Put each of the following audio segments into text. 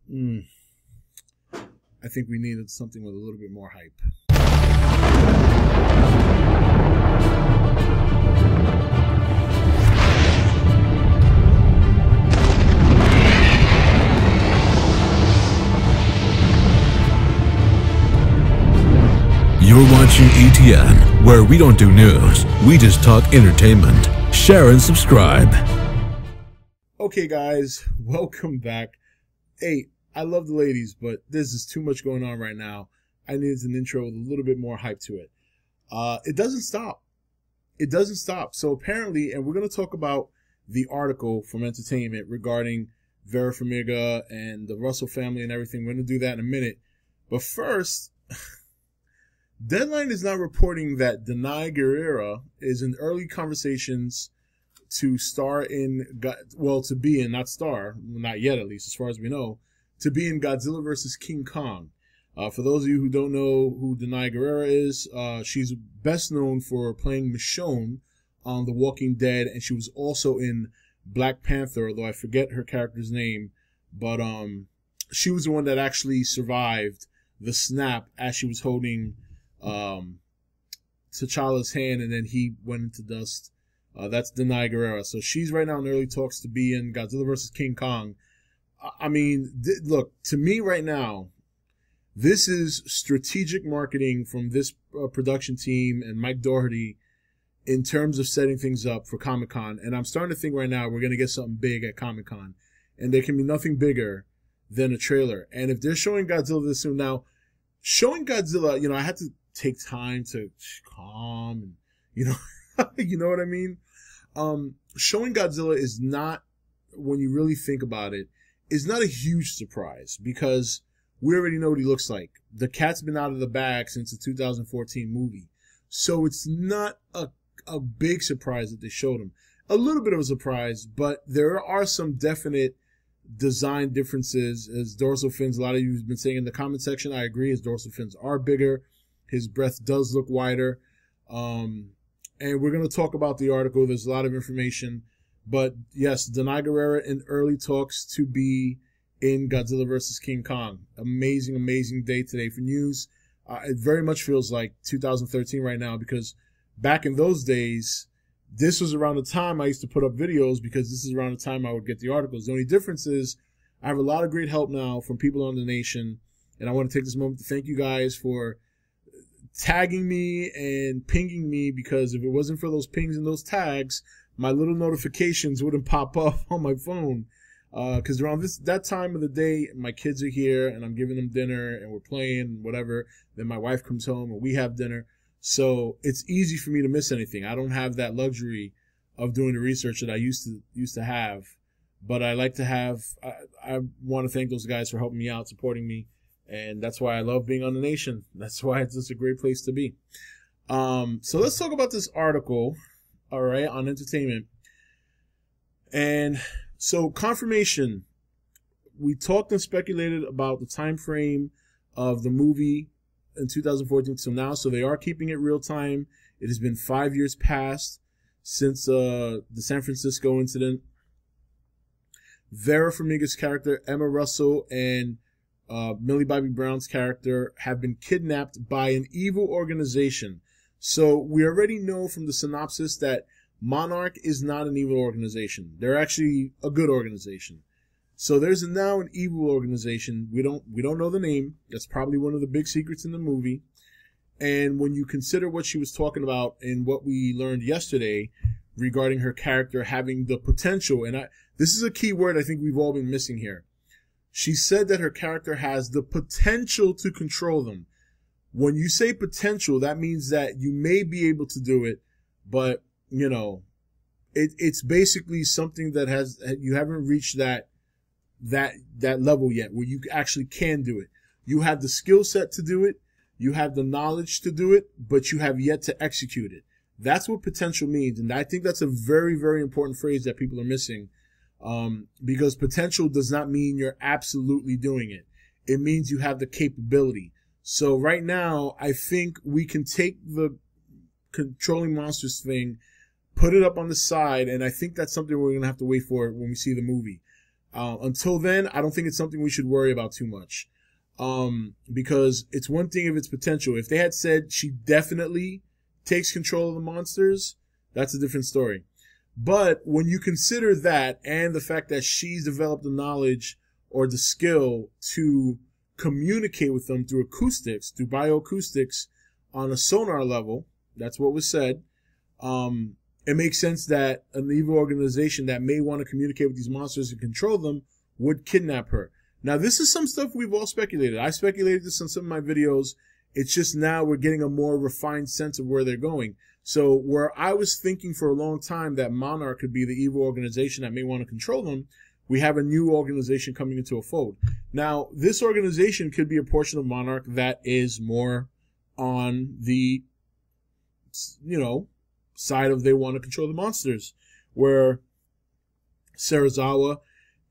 I think we needed something with a little bit more hype. You're watching E.T.N, where we don't do news, we just talk entertainment. Share and subscribe. Okay, guys, welcome back. Hey, I love the ladies, but there's just too much going on right now. I needed an intro with a little bit more hype to it. It doesn't stop. It doesn't stop. So apparently, and we're going to talk about the article from Entertainment regarding Vera Farmiga and the Russell family and everything. We're going to do that in a minute. But first, Deadline is now reporting that Danai Gurira is in early conversations to star in, to be in, not star, not yet at least, as far as we know, to be in Godzilla vs. King Kong. For those of you who don't know who Danai Gurira is, she's best known for playing Michonne on The Walking Dead, and she was also in Black Panther, although I forget her character's name, but she was the one that actually survived the snap as she was holding T'Challa's hand, and then he went into dust. That's Danai Gurira. So she's right now in early talks to be in Godzilla vs. King Kong. I mean, look, to me right now, this is strategic marketing from this production team and Mike Doherty in terms of setting things up for Comic-Con. And I'm starting to think right now we're going to get something big at Comic-Con. And there can be nothing bigger than a trailer. And if they're showing Godzilla this soon, now, showing Godzilla, I had to take time to calm and, you know what I mean? Showing Godzilla is not, when you really think about it, is not a huge surprise because we already know what he looks like. The cat's been out of the bag since the 2014 movie. So it's not a big surprise that they showed him. A little bit of a surprise, but there are some definite design differences. His dorsal fins, a lot of you have been saying in the comment section, I agree, his dorsal fins are bigger. His breath does look wider. And we're going to talk about the article. There's a lot of information. But yes, Danai Gurira in early talks to be in Godzilla vs. King Kong. Amazing, amazing day today for news. It very much feels like 2013 right now because back in those days, this was around the time I used to put up videos because this is around the time I would get the articles. The only difference is I have a lot of great help now from people on the nation. And I want to take this moment to thank you guys for tagging me and pinging me, because if it wasn't for those pings and those tags, my little notifications wouldn't pop up on my phone. Because around that time of the day, my kids are here and I'm giving them dinner and we're playing and whatever. Then my wife comes home and we have dinner. So it's easy for me to miss anything. I don't have that luxury of doing the research that I used to have. But I like to have, I want to thank those guys for helping me out, supporting me. And that's why I love being on the nation. That's why it's just a great place to be. So let's talk about this article, all right, on Entertainment. And so confirmation, we talked and speculated about the time frame of the movie in 2014 till now. So they are keeping it real time. It has been 5 years past since the San Francisco incident. Vera Farmiga's character, Emma Russell, and Millie Bobby Brown's character have been kidnapped by an evil organization. So we already know from the synopsis that Monarch is not an evil organization. They're actually a good organization. So there's now an evil organization. We don't know the name. That's probably one of the big secrets in the movie. And when you consider what she was talking about and what we learned yesterday regarding her character having the potential, and this is a key word I think we've all been missing here. She said that her character has the potential to control them. When you say potential, that means that you may be able to do it, but, it's basically something that you haven't reached that level yet where you actually can do it. You have the skill set to do it. You have the knowledge to do it, but you have yet to execute it. That's what potential means. And I think that's a very, very important phrase that people are missing. Because potential does not mean you're absolutely doing it. It means you have the capability. So right now, I think we can take the controlling monsters thing, put it up on the side, and I think that's something we're going to have to wait for when we see the movie. Until then, I don't think it's something we should worry about too much. Because it's one thing of its potential. If they had said she definitely takes control of the monsters, that's a different story. But when you consider that and the fact that she's developed the knowledge or the skill to communicate with them through acoustics, through bioacoustics on a sonar level, that's what was said, it makes sense that an evil organization that may want to communicate with these monsters and control them would kidnap her. Now, this is some stuff we've all speculated. I speculated this on some of my videos. It's just now we're getting a more refined sense of where they're going. So where I was thinking for a long time that Monarch could be the evil organization that may want to control them, we have a new organization coming into a fold. Now, this organization could be a portion of Monarch that is more on the, side of they want to control the monsters, where Serizawa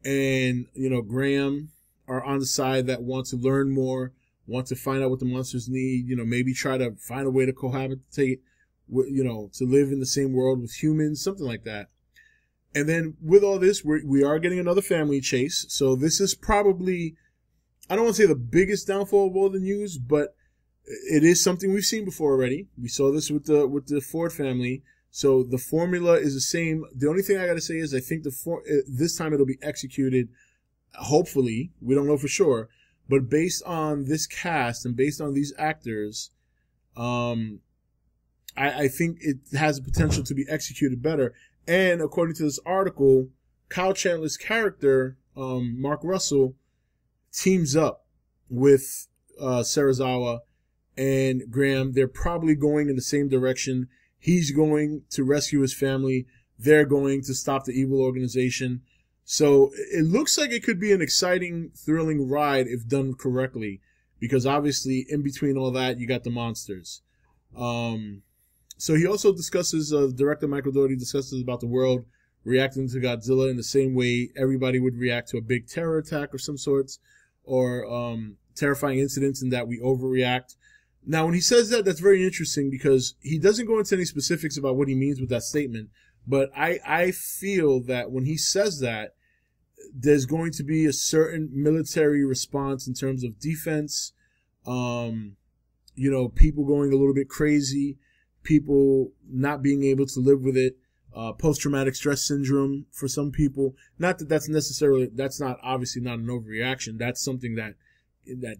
and, Graham are on the side that want to learn more, want to find out what the monsters need, maybe try to find a way to cohabitate, to live in the same world with humans, something like that. And then with all this, we are getting another family chase. So this is probably, I don't want to say the biggest downfall of all the news, but it is something we've seen before already. We saw this with the Ford family. So the formula is the same. The only thing I got to say is I think this time it'll be executed. Hopefully, we don't know for sure, but based on this cast and based on these actors, I think it has the potential to be executed better. And according to this article, Kyle Chandler's character, Mark Russell, teams up with Serizawa and Graham. They're probably going in the same direction. He's going to rescue his family. They're going to stop the evil organization. So it looks like it could be an exciting, thrilling ride if done correctly, because obviously in between all that, you got the monsters. So he also discusses, director Michael Dougherty discusses about the world reacting to Godzilla in the same way everybody would react to a big terror attack of some sorts, or terrifying incidents, and that we overreact. Now, when he says that, that's very interesting because he doesn't go into any specifics about what he means with that statement. But I feel that when he says that, there's going to be a certain military response in terms of defense, people going a little bit crazy, people not being able to live with it, post-traumatic stress syndrome for some people. Not that that's obviously not an overreaction. That's something that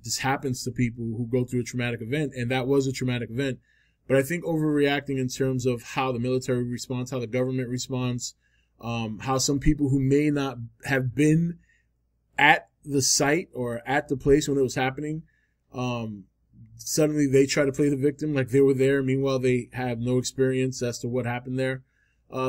just happens to people who go through a traumatic event, and that was a traumatic event. But I think overreacting in terms of how the military responds, how the government responds, how some people who may not have been at the site or at the place when it was happening, suddenly they try to play the victim like they were there. Meanwhile, they have no experience as to what happened there.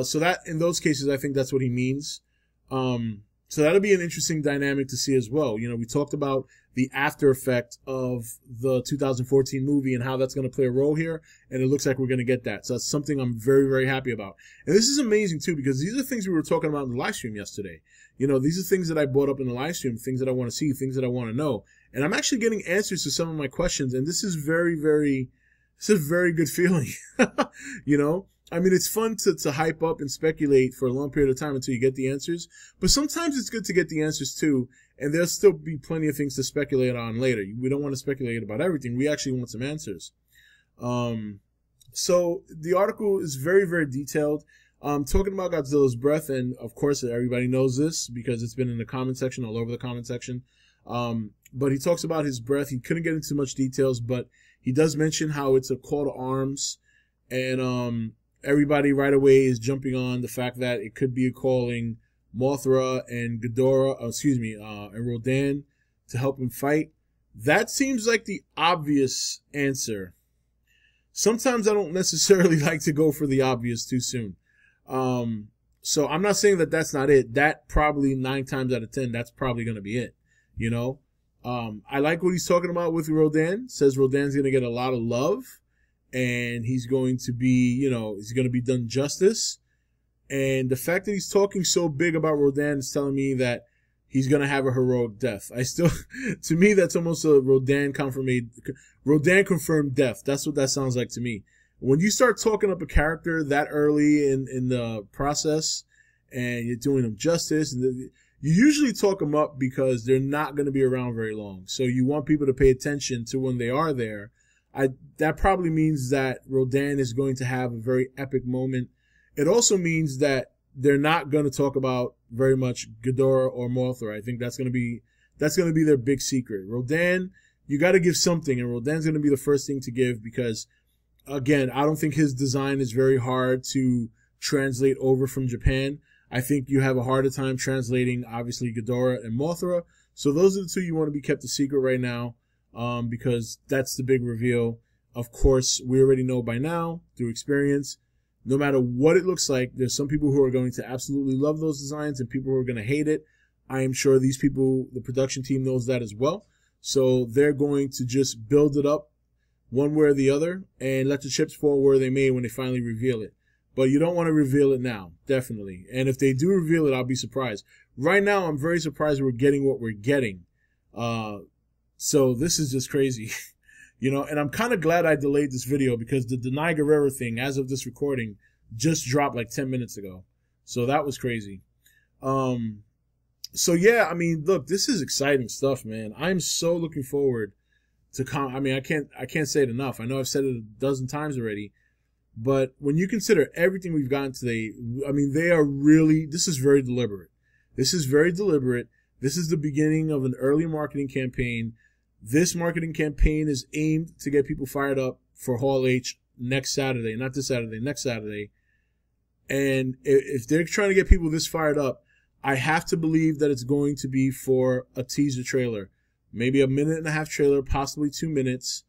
So that in those cases, I think that's what he means. So that'll be an interesting dynamic to see as well. We talked about the after effect of the 2014 movie and how that's going to play a role here, and it looks like we're going to get that. So that's something I'm very, very happy about. And this is amazing too, because these are things we were talking about in the live stream yesterday. These are things that I brought up in the live stream, things that I want to see, things that I want to know. And I'm actually getting answers to some of my questions, and this is a very good feeling. I mean, it's fun to hype up and speculate for a long period of time until you get the answers. But sometimes it's good to get the answers too, and there'll still be plenty of things to speculate on later. We don't want to speculate about everything. We actually want some answers. So the article is very, very detailed. Talking about Godzilla's breath, and of course everybody knows this because it's been in the comment section, all over the comment section. But he talks about his breath. He couldn't get into much details, but he does mention how it's a call to arms, and everybody right away is jumping on the fact that it could be calling Mothra and and Rodan to help him fight. That seems like the obvious answer. Sometimes I don't necessarily like to go for the obvious too soon. So I'm not saying that that's not it. That probably 9 times out of 10, that's probably going to be it. I like what he's talking about with Rodan. Says Rodan's going to get a lot of love. And he's going to be, he's going to be done justice. And the fact that he's talking so big about Rodan is telling me that he's going to have a heroic death. To me, that's almost a Rodan confirmed death. That's what that sounds like to me. When you start talking up a character that early in the process and you're doing him justice, and you usually talk them up because they're not going to be around very long. So you want people to pay attention to when they are there. That probably means that Rodan is going to have a very epic moment. It also means that they're not going to talk about very much Ghidorah or Mothra. I think that's going to be their big secret. Rodan, you got to give something, and Rodan's going to be the first thing to give because, again, I don't think his design is very hard to translate over from Japan. I think you have a harder time translating, obviously, Ghidorah and Mothra. So those are the two you want to be kept a secret right now, because that's the big reveal. Of course, we already know by now, through experience, no matter what it looks like, there's some people who are going to absolutely love those designs and people who are going to hate it. I am sure these people, the production team, knows that as well. So they're going to just build it up one way or the other and let the chips fall where they may when they finally reveal it. But you don't want to reveal it now, definitely. And if they do reveal it, I'll be surprised. Right now, I'm very surprised we're getting what we're getting. So this is just crazy. You know, and I'm kind of glad I delayed this video because the Danai Gurira thing, as of this recording, just dropped like 10 minutes ago. So that was crazy. So yeah, I mean, look, this is exciting stuff, man. I'm so looking forward to I mean, I can't say it enough. I know I've said it a dozen times already. But when you consider everything we've gotten today, I mean, this is very deliberate. This is very deliberate. This is the beginning of an early marketing campaign. This marketing campaign is aimed to get people fired up for Hall H next Saturday, not this Saturday, next Saturday. And if they're trying to get people this fired up, I have to believe that it's going to be for a teaser trailer, maybe a 1.5-minute trailer, possibly 2 minutes.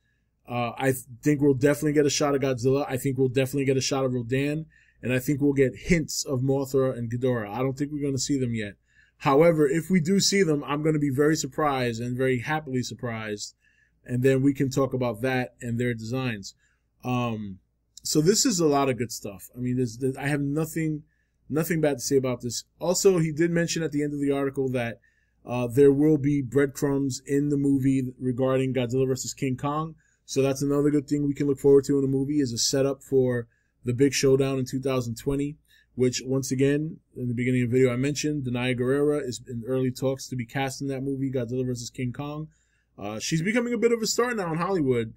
I think we'll definitely get a shot of Godzilla. I think we'll definitely get a shot of Rodan. And I think we'll get hints of Mothra and Ghidorah. I don't think we're going to see them yet. However, if we do see them, I'm going to be very surprised and very happily surprised. And then we can talk about that and their designs. So this is a lot of good stuff. I mean, I have nothing bad to say about this. Also, he did mention at the end of the article that there will be breadcrumbs in the movie regarding Godzilla vs. King Kong. So that's another good thing we can look forward to in the movie, is a setup for the big showdown in 2020, which, once again, in the beginning of the video I mentioned, Danai Gurira is in early talks to be cast in that movie, Godzilla vs. King Kong. She's becoming a bit of a star now in Hollywood,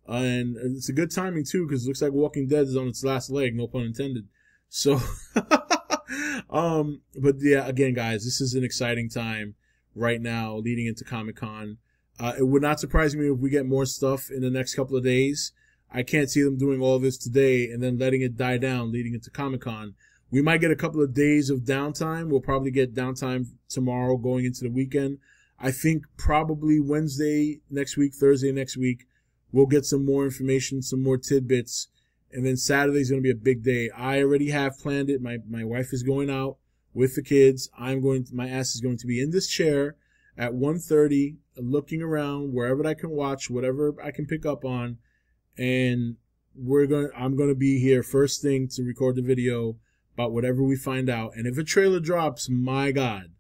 and it's a good timing, too, because it looks like Walking Dead is on its last leg, no pun intended. So, but yeah, again, guys, this is an exciting time right now leading into Comic-Con. It would not surprise me if we get more stuff in the next couple of days. I can't see them doing all this today and then letting it die down leading into Comic-Con. We might get a couple of days of downtime. We'll probably get downtime tomorrow going into the weekend. I think probably Wednesday next week, Thursday next week, we'll get some more information, some more tidbits. And then Saturday's going to be a big day. I already have planned it. My wife is going out with the kids. My ass is going to be in this chair at 1:30, looking around wherever I can watch, whatever I can pick up on, and I'm going to be here first thing to record the video about whatever we find out. And if a trailer drops, my God,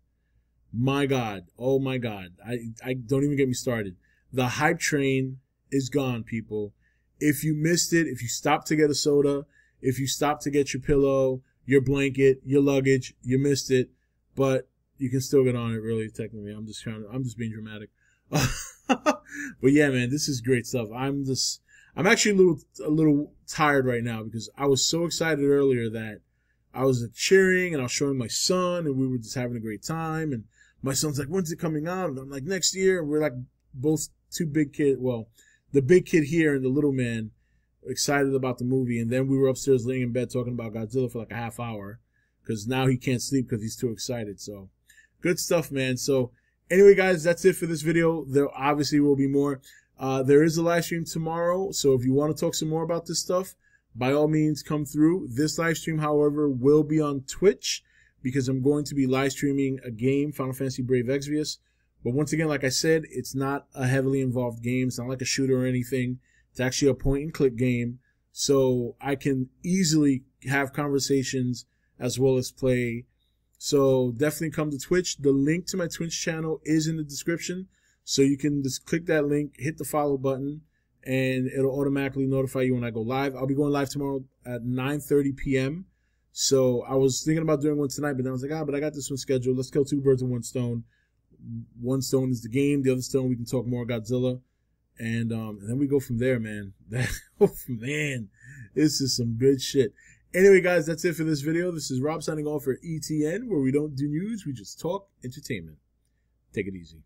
oh my God, I don't even get me started. The hype train is gone, people. If you missed it, if you stopped to get a soda, if you stopped to get your pillow, your blanket, your luggage, you missed it, but you can still get on it, really, technically. I'm just being dramatic. But yeah, man, this is great stuff. I'm actually a little tired right now because I was so excited earlier that I was cheering and I was showing my son and we were just having a great time. And my son's like, when's it coming out? And I'm like, next year. And we're like both two big kids. Well, the big kid here and the little man excited about the movie. And then we were upstairs laying in bed talking about Godzilla for like a half hour because now he can't sleep because he's too excited. So good stuff, man. So anyway, guys, that's it for this video. There obviously will be more. There is a live stream tomorrow. So if you want to talk some more about this stuff, by all means, come through. This live stream, however, will be on Twitch because I'm going to be live streaming a game, Final Fantasy Brave Exvius. But once again, like I said, it's not a heavily involved game. It's not like a shooter or anything. It's actually a point-and-click game. So I can easily have conversations as well as play. So definitely come to Twitch. The link to my Twitch channel is in the description. So you can just click that link, hit the follow button, and it'll automatically notify you when I go live. I'll be going live tomorrow at 9:30 p.m. So I was thinking about doing one tonight, but then I was like, but I got this one scheduled. Let's kill two birds with one stone. One stone is the game. The other stone, we can talk more Godzilla. And then we go from there, man. Man, this is some good shit. Anyway, guys, that's it for this video. This is Rob signing off for E.T.N, where we don't do news, we just talk entertainment. Take it easy.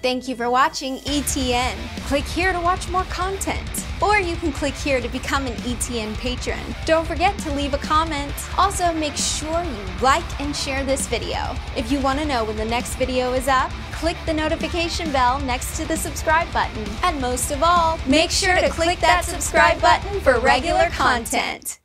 Thank you for watching E.T.N. Click here to watch more content. Or you can click here to become an E.T.N. patron. Don't forget to leave a comment. Also, make sure you like and share this video. If you want to know when the next video is up, click the notification bell next to the subscribe button. And most of all, make sure to click that subscribe button for regular content.